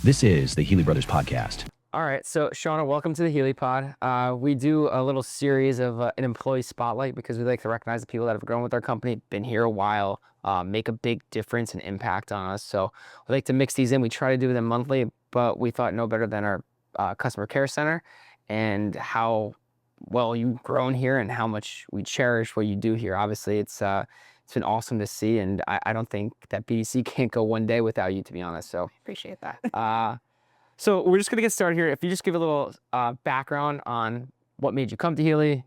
This is the Healey Brothers Podcast. All right, so Shawna, welcome to the Healey Pod. We do a little series of an employee spotlight because we like to recognize the people that have grown with our company, been here a while, make a big difference and impact on us. So we like to mix these in. We try to do them monthly, but we thought no better than our customer care center and how well you've grown here and how much we cherish what you do here. Obviously, it's been awesome to see, and I don't think that BDC can't go one day without you, to be honest. So Appreciate that. So we're just gonna get started here. If you just give a little background on what made you come to Healey,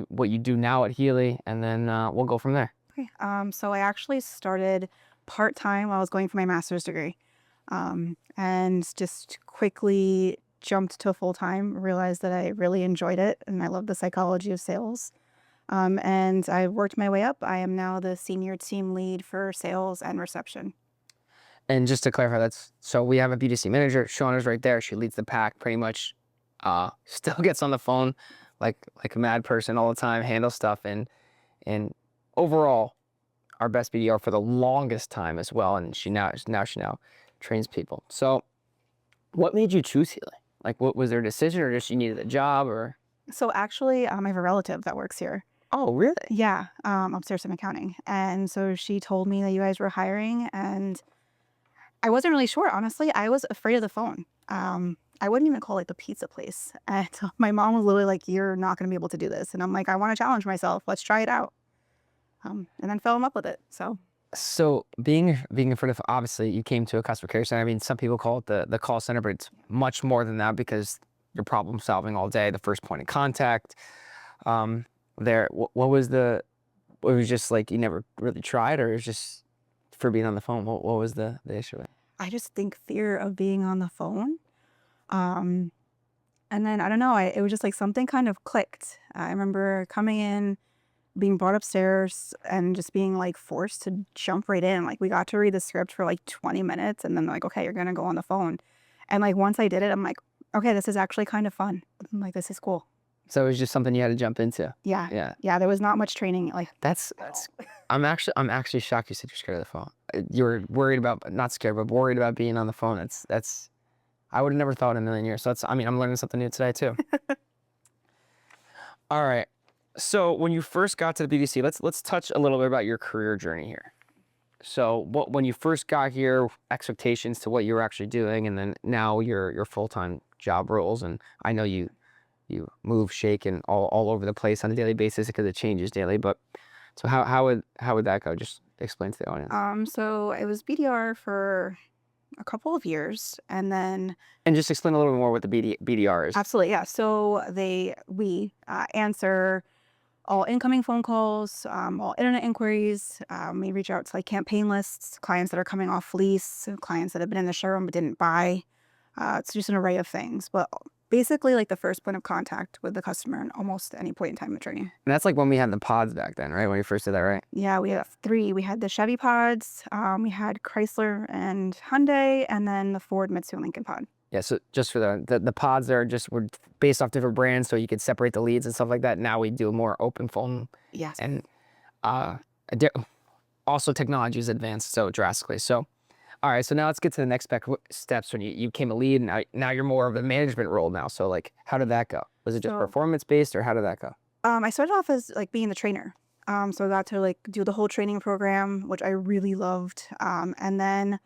what you do now at Healey, and then we'll go from there. Okay. So I actually started part-time while I was going for my master's degree, and just quickly jumped to full-time, realized that I really enjoyed it and I love the psychology of sales. And I worked my way up. I am now the senior team lead for sales and reception. And just to clarify, so we have a BDC manager. Shawna's right there. She leads the pack pretty much. Still gets on the phone like a mad person all the time, handles stuff, and overall, our best BDR for the longest time as well. And she now trains people. So, what made you choose Healey? Like, what was there a decision, or just you needed a job, or? So actually, I have a relative that works here. Oh, really? Yeah, upstairs in accounting. And so she told me that you guys were hiring, and I wasn't really sure, honestly. I was afraid of the phone. I wouldn't even call it the pizza place. And my mom was literally like, "You're not going to be able to do this." And I'm like, "I want to challenge myself. Let's try it out." And then fell in love with it. So being in front of, obviously you came to a customer care center. I mean, some people call it the call center, but it's much more than that because you're problem solving all day. The first point of contact. What was just like you never really tried, or it was just for being on the phone? What was the issue? I just think fear of being on the phone. Um, and then I don't know. It was just like something kind of clicked. I remember coming in, being brought upstairs, and just being like forced to jump right in. Like we got to read the script for like 20 minutes, and then like, okay, you're gonna go on the phone. And like once I did it, I'm like, okay, this is actually kind of fun. I'm like, this is cool. So it was just something you had to jump into. Yeah. There was not much training. Like that's. I'm actually shocked you said you're scared of the phone. You were worried about, not scared, but worried about being on the phone. That's. I would have never thought in a million years. So I'm learning something new today too. All right. So when you first got to the BDC, let's touch a little bit about your career journey here. So when you first got here, expectations to what you were actually doing, and then now your full-time job roles. And I know you move, shake, and all over the place on a daily basis because it changes daily. But so how would that go? Just explain to the audience. So I was BDR for a couple of years, and then just explain a little bit more what the BDR is. Absolutely, yeah. So we answer all incoming phone calls, all internet inquiries. We reach out to like campaign lists, clients that are coming off lease, clients that have been in the showroom but didn't buy. It's just an array of things, but basically like the first point of contact with the customer in almost any point in time of journey. And that's like when we had the pods back then, right? When you first did that, right? Yeah, we had 3. We had the Chevy pods, we had Chrysler and Hyundai, and then the Ford, Mitsubishi, and Lincoln pod. Yeah, so just for the pods there were based off different brands, so you could separate the leads and stuff like that. Now we do more open phone. Yes. And also technology is advanced so drastically. So, all right, so now let's get to the next steps when you became a lead, and now you're more of a management role now. So like, how did that go? Was it just performance based, or how did that go? I started off as like being the trainer. So I got to like do the whole training program, which I really loved. And then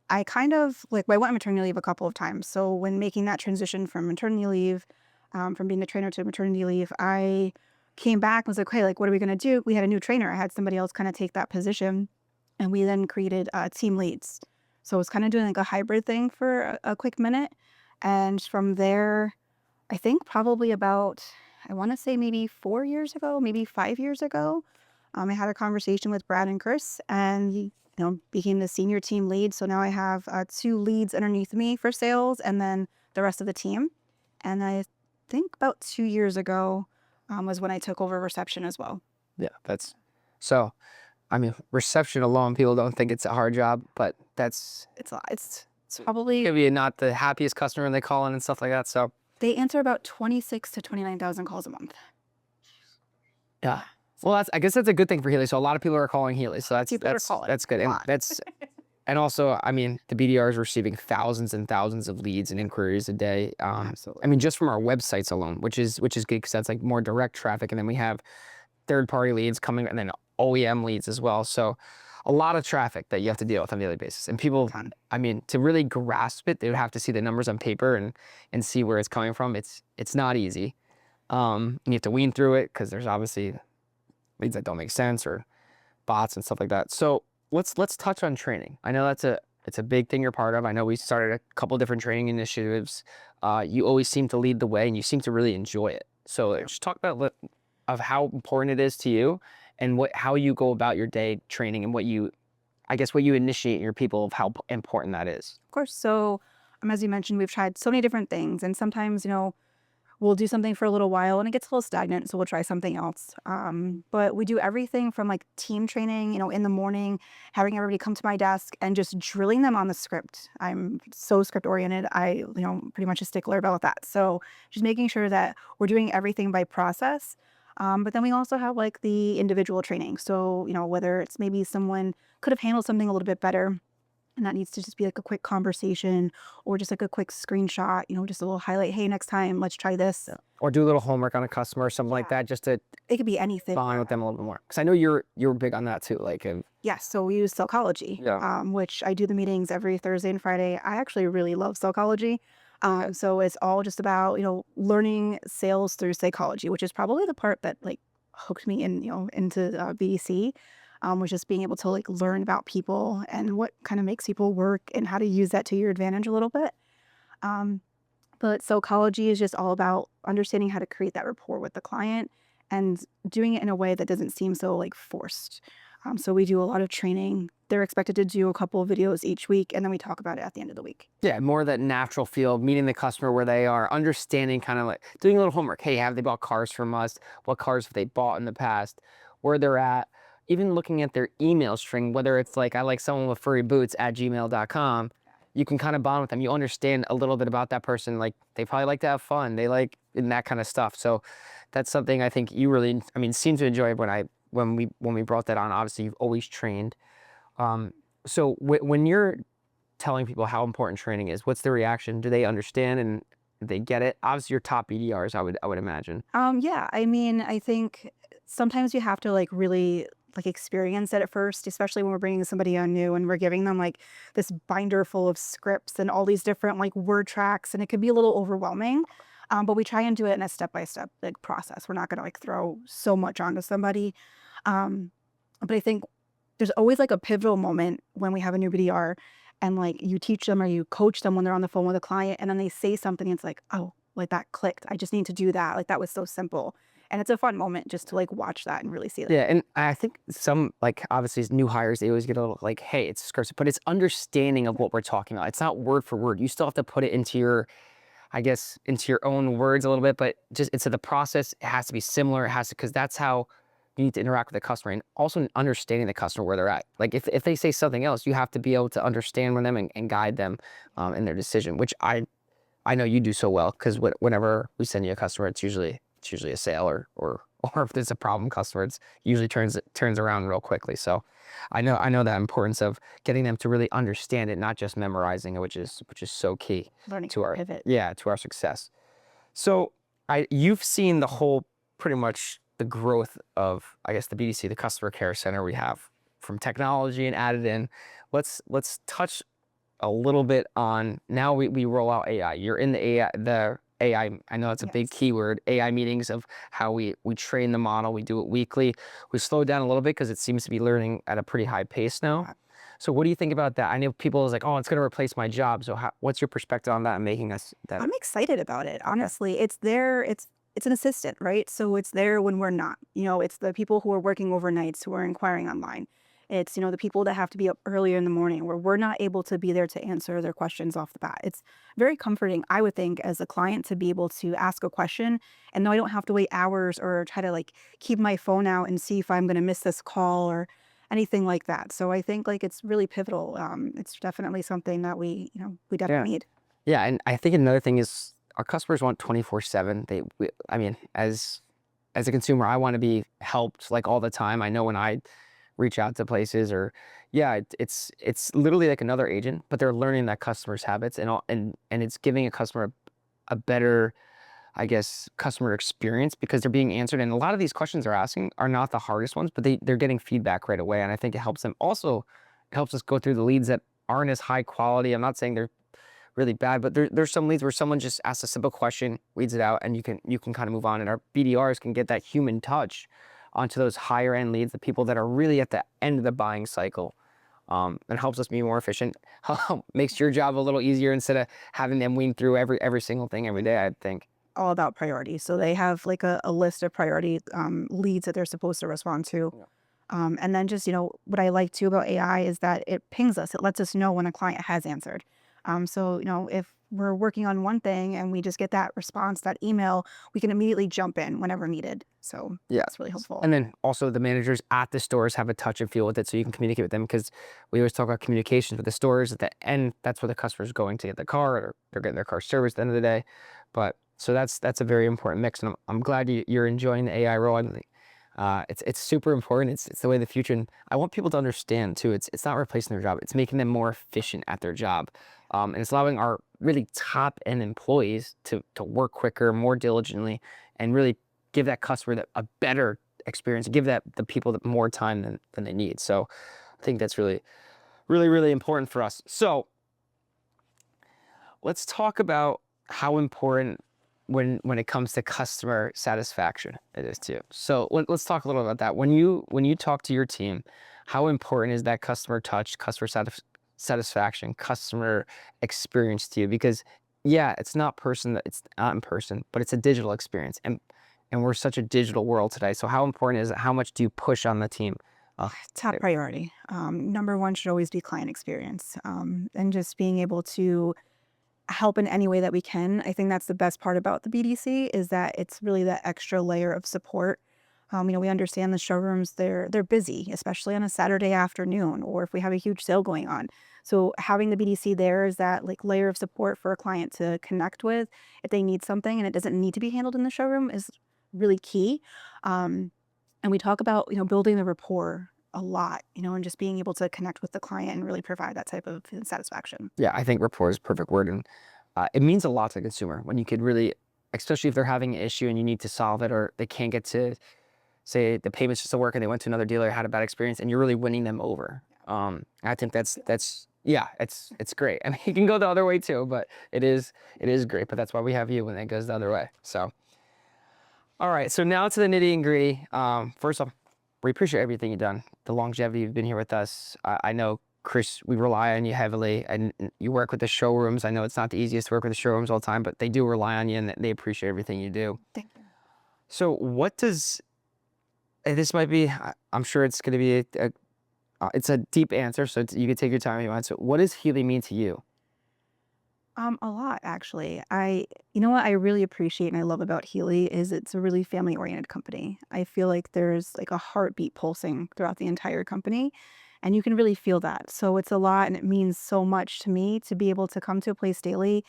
I kind of like, I went on maternity leave a couple of times. So when making that transition from maternity leave, from being a trainer to maternity leave, I came back and was like, okay, like, what are we going to do? We had a new trainer. I had somebody else kind of take that position. And we then created team leads. So I was kind of doing like a hybrid thing for a quick minute. And from there, I think probably about, I want to say maybe 4 years ago, maybe 5 years ago, I had a conversation with Brad and Chris, and became the senior team lead. So now I have 2 leads underneath me for sales, and then the rest of the team. And I think about 2 years ago was when I took over reception as well. Yeah, so. I mean, reception alone, people don't think it's a hard job, but it's probably maybe not the happiest customer when they call in and stuff like that. So they answer about 26 to 29,000 calls a month. Yeah. Well, I guess that's a good thing for Healey. So a lot of people are calling Healey. So that's good. And And also, I mean, the BDR is receiving thousands and thousands of leads and inquiries a day. Absolutely. I mean, just from our websites alone, which is good because that's like more direct traffic. And then we have third-party leads coming and then OEM leads as well. So a lot of traffic that you have to deal with on a daily basis. And people, I mean, to really grasp it, they would have to see the numbers on paper and see where it's coming from. It's not easy. You have to wean through it because there's obviously leads that don't make sense or bots and stuff like that. So let's touch on training. I know it's a big thing you're part of. I know we started a couple different training initiatives. You always seem to lead the way and you seem to really enjoy it. So just talk about of how important it is to you and how you go about your day training and what you initiate in your people of how important that is. Of course. So, as you mentioned, we've tried so many different things, and sometimes, we'll do something for a little while and it gets a little stagnant, so we'll try something else. But we do everything from like team training, in the morning, having everybody come to my desk and just drilling them on the script. I'm so script oriented. Pretty much a stickler about that. So just making sure that we're doing everything by process. But then we also have like the individual training. So, whether it's maybe someone could have handled something a little bit better, and that needs to just be like a quick conversation or just like a quick screenshot, just a little highlight. Hey, next time, let's try this. Or do a little homework on a customer or something like that, just to It could be anything. bond with them a little bit more. Because I know you're big on that too. Like, Yes, so we use psychology, which I do the meetings every Thursday and Friday. I actually really love psychology. So it's all just about, learning sales through psychology, which is probably the part that like hooked me into BDC. Was just being able to like learn about people and what kind of makes people work and how to use that to your advantage a little bit. Um, but psychology is just all about understanding how to create that rapport with the client and doing it in a way that doesn't seem so like forced. So we do a lot of training. They're expected to do a couple of videos each week, and then we talk about it at the end of the week. yeah, more of that natural feel, meeting the customer where they are, understanding kind of like doing a little homework. Hey, have they bought cars from us? What cars have they bought in the past? Where they're at? Even looking at their email string, whether it's like, I like someone with furry boots at gmail.com, you can kind of bond with them. You understand a little bit about that person. Like they probably like to have fun. They like and that kind of stuff. So that's something I think you really, seem to enjoy when we brought that on. Obviously you've always trained. So when you're telling people how important training is, what's the reaction? Do they understand and they get it? Obviously your top BDRs, I would imagine. Yeah, I think sometimes you have to like really like experience it at first, especially when we're bringing somebody on new and we're giving them like this binder full of scripts and all these different like word tracks, and it could be a little overwhelming. But we try and do it in a step-by-step like process. We're not going to like throw so much onto somebody. But I think there's always like a pivotal moment when we have a new BDR and like you teach them or you coach them when they're on the phone with a client and then they say something and it's like, oh, like that clicked. I just need to do that. Like that was so simple. And it's a fun moment just to like watch that and really see that. Yeah, and I think some like obviously new hires, they always get a little like, hey, it's scripted, but it's understanding of what we're talking about. It's not word for word. You still have to put it into your, into your own words a little bit, but just into the process, it has to be similar. It has to, because that's how you need to interact with the customer, and also understanding the customer where they're at. Like if they say something else, you have to be able to understand with them and guide them in their decision, which I know you do so well, because whenever we send you a customer, it's usually a sale or if there's a problem customer, it's usually turns around real quickly. So I know that importance of getting them to really understand it, not just memorizing it, which is so key Learning to our pivot. to our success. So you've seen the whole pretty much the growth of, I guess, the BDC, the customer care center we have from technology and added in. Let's touch a little bit on now we roll out AI. You're in the AI, I know that's a big keyword, AI meetings of how we train the model. We do it weekly. We slowed down a little bit because it seems to be learning at a pretty high pace now. So what do you think about that? I know people is like, oh, it's going to replace my job. So what's your perspective on that and making us that? I'm excited about it. Honestly, it's there. It's an assistant, right? So it's there when we're not. It's the people who are working overnights who are inquiring online. It's, the people that have to be up earlier in the morning where we're not able to be there to answer their questions off the bat. It's very comforting, I would think, as a client to be able to ask a question and know I don't have to wait hours or try to like keep my phone out and see if I'm going to miss this call or anything like that. So I think like it's really pivotal. It's definitely something that we definitely need. Yeah, and I think another thing is our customers want 24/7. As a consumer, I want to be helped like all the time. I know when I reach out to places, or yeah, it's literally like another agent, but they're learning that customer's habits, and it's giving a customer a better, I guess, customer experience, because they're being answered. And a lot of these questions they're asking are not the hardest ones, but they're getting feedback right away. And I think it helps them. Also, it helps us go through the leads that aren't as high quality. I'm not saying they're really bad, but there's some leads where someone just asks a simple question, weeds it out, and you can kind of move on. And our BDRs can get that human touch onto those higher end leads, the people that are really at the end of the buying cycle. It helps us be more efficient. Makes your job a little easier instead of having them wean through every single thing every day, I think. All about priority. So they have like a list of priority leads that they're supposed to respond to. Yeah. And then just, what I like too about AI is that it pings us. It lets us know when a client has answered. So, if we're working on one thing and we just get that response, that email, we can immediately jump in whenever needed. So Yeah. that's really helpful. And then also the managers at the stores have a touch and feel with it, so you can communicate with them, because we always talk about communications with the stores at the end. That's where the customer's going to get the car, or they're getting their car serviced at the end of the day. But so that's a very important mix, and I'm glad you're enjoying the AI role. It's super important. It's the way of the future, and I want people to understand too. It's not replacing their job. It's making them more efficient at their job, and it's allowing our really top end employees to work quicker, more diligently, and really give that customer a better experience. Give the people more time than they need. So I think that's really, really, really important for us. So let's talk about how important when it comes to customer satisfaction it is too. So let's talk a little about that. When you talk to your team, how important is that customer touch, customer satisfaction, customer experience to you? Because yeah, it's not in person, but it's a digital experience, and we're such a digital world today. So how important is it? How much do you push on the team? Top priority. Number one should always be client experience, and just being able to help in any way that we can. I think that's the best part about the BDC, is that it's really that extra layer of support. We understand the showrooms, they're busy, especially on a Saturday afternoon, or if we have a huge sale going on. So having the BDC there is that like layer of support for a client to connect with if they need something, and it doesn't need to be handled in the showroom, is really key. And we talk about, building the rapport a lot, and just being able to connect with the client and really provide that type of satisfaction. Yeah, I think rapport is a perfect word, and it means a lot to the consumer when you could really, especially if they're having an issue and you need to solve it, or they can't get to, say, the payments just to work, and they went to another dealer, had a bad experience, and you're really winning them over. I think that's yeah, it's great. I mean, it can go the other way too, but it is great. But that's why we have you when it goes the other way. So, all right. So now to the nitty and gritty. First off, we appreciate everything you've done, the longevity you've been here with us. I know, Chris, we rely on you heavily, and you work with the showrooms. I know it's not the easiest to work with the showrooms all the time, but they do rely on you, and they appreciate everything you do. Thank you. So what does, and this might be, I'm sure it's going to be it's a deep answer, so you can take your time if you want. So what does Healey mean to you? A lot actually. You know what I really appreciate and I love about Healey is it's a really family oriented company. I feel like there's like a heartbeat pulsing throughout the entire company, and you can really feel that. So it's a lot, and it means so much to me to be able to come to a place daily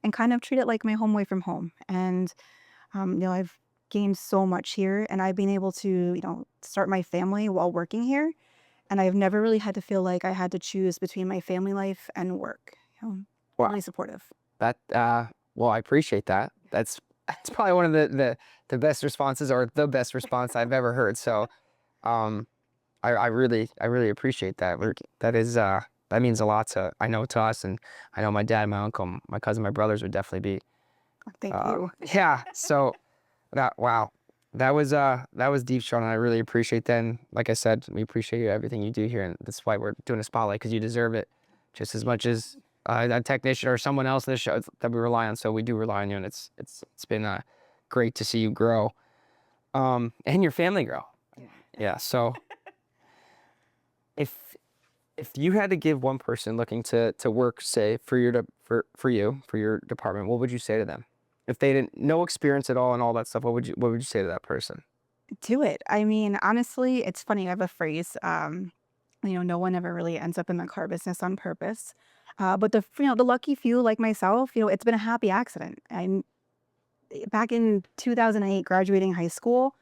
and kind of treat it like my home away from home. And I've gained so much here, and I've been able to, start my family while working here. And I've never really had to feel like I had to choose between my family life and work. Wow. Really supportive. That well, I appreciate that. That's probably one of the best responses, or the best response I've ever heard. So I really appreciate that. That means a lot to us, and I know my dad, my uncle, my cousin, my brothers would definitely be. Thank you. Yeah. So wow. That was deep, Shawna. I really appreciate that. And like I said, we appreciate everything you do here, and that's why we're doing a spotlight, because you deserve it just as much as a technician or someone else in the show that we rely on. So we do rely on you, and it's been great to see you grow, and your family grow. Yeah. So if you had to give one person looking to work, say, for your department, what would you say to them? If they didn't, no experience at all and all that stuff, what would you say to that person? Do it. I mean, honestly, it's funny. I have a phrase. No one ever really ends up in the car business on purpose. But the lucky few like myself, it's been a happy accident. I'm back in 2008, graduating high school.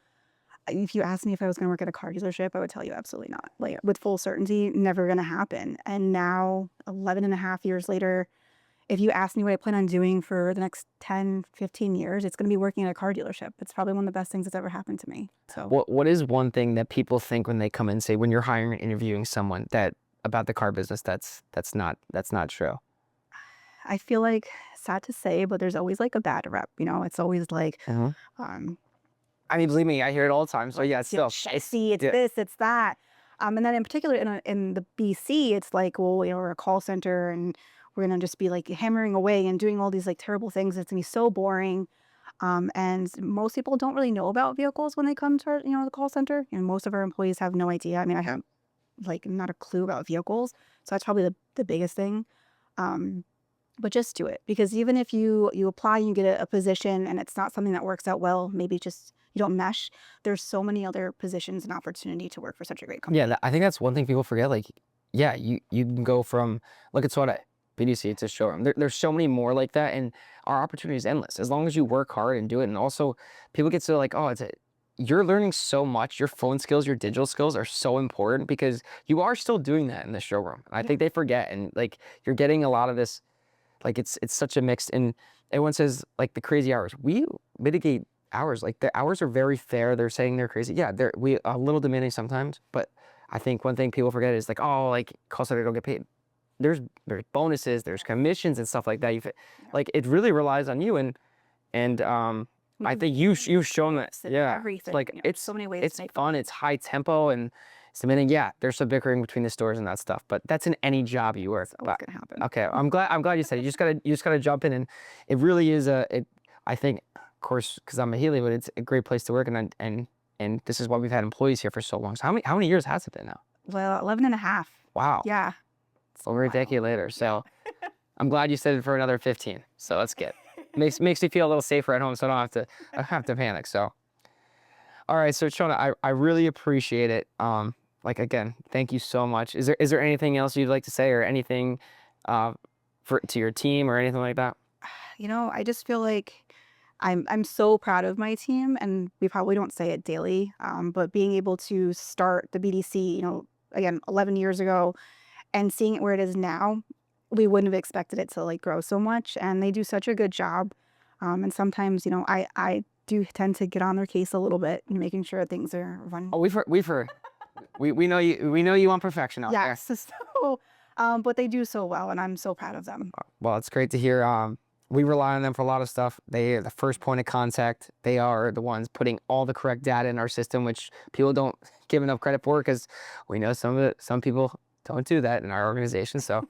if you asked me if I was going to work at a car dealership, I would tell you absolutely not. Like with full certainty, never going to happen. And now 11 and a half years later, if you ask me what I plan on doing for the next 10, 15 years, it's going to be working at a car dealership. It's probably one of the best things that's ever happened to me. So What is one thing that people think when they come in and say, when you're hiring and interviewing someone that about the car business, that's not true? I feel like, sad to say, but there's always like a bad rep, it's always like, I mean, believe me, I hear it all the time. So yeah, it's still shitty, it's this, it's that. And then in particular in the BC, it's like, well, we're a call center and we're going to just be like hammering away and doing all these like terrible things. It's going to be so boring. And most people don't really know about vehicles when they come to our, the call center. Most of our employees have no idea. I mean, I have like not a clue about vehicles. So that's probably the biggest thing. But just do it, because even if you apply, you get a position and it's not something that works out well, maybe just you don't mesh, there's so many other positions and opportunity to work for such a great company. Yeah, I think that's one thing people forget. Like, yeah, you can go from, look at Shawna, BDC to showroom. There's so many more like that, and our opportunity is endless as long as you work hard and do it. And also, people get so like, oh, you're learning so much. Your phone skills, your digital skills are so important because you are still doing that in the showroom. And I think they forget, and like you're getting a lot of this. Like it's such a mix, and everyone says like the crazy hours. We mitigate hours. Like the hours are very fair. They're saying they're crazy. Yeah, we a little demanding sometimes, but I think one thing people forget is like, oh, like call center don't get paid. There's bonuses, there's commissions and stuff like that. Like it really relies on you, and I think you've shown that. Yeah, everything. Like it's so many ways. It's fun. It's high tempo and submitting. Yeah, there's some bickering between the stores and that stuff, but that's in any job you work. It's always gonna happen. Okay, I'm glad you said it. You just gotta jump in, and it really is I think, of course, because I'm a Healey, but it's a great place to work, and this is why we've had employees here for so long. So how many years has it been now? Well, 11 and a half. Wow. Yeah. It's over a decade later. So I'm glad you said it for another 15. So that's good. Makes me feel a little safer at home, so I don't have to panic. So, all right. So Shawna, I really appreciate it. Like again, thank you so much. Is there anything else you'd like to say, or anything to your team or anything like that? I just feel like I'm so proud of my team, and we probably don't say it daily, but being able to start the BDC, again, 11 years ago, and seeing it where it is now, we wouldn't have expected it to like grow so much. And they do such a good job. And sometimes, I do tend to get on their case a little bit, making sure things are run. Oh, we've heard. We know you want perfection out there. Yes. So, but they do so well, and I'm so proud of them. Well, it's great to hear. We rely on them for a lot of stuff. They are the first point of contact. They are the ones putting all the correct data in our system, which people don't give enough credit for, because we know some people don't do that in our organization. So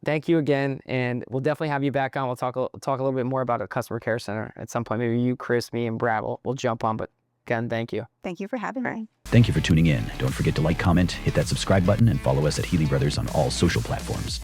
thank you again, and we'll definitely have you back on. We'll talk a little bit more about a customer care center at some point. Maybe you, Chris, me, and Brad will jump on. But again, thank you. Thank you for having me. Thank you for tuning in. Don't forget to like, comment, hit that subscribe button, and follow us at Healey Brothers on all social platforms.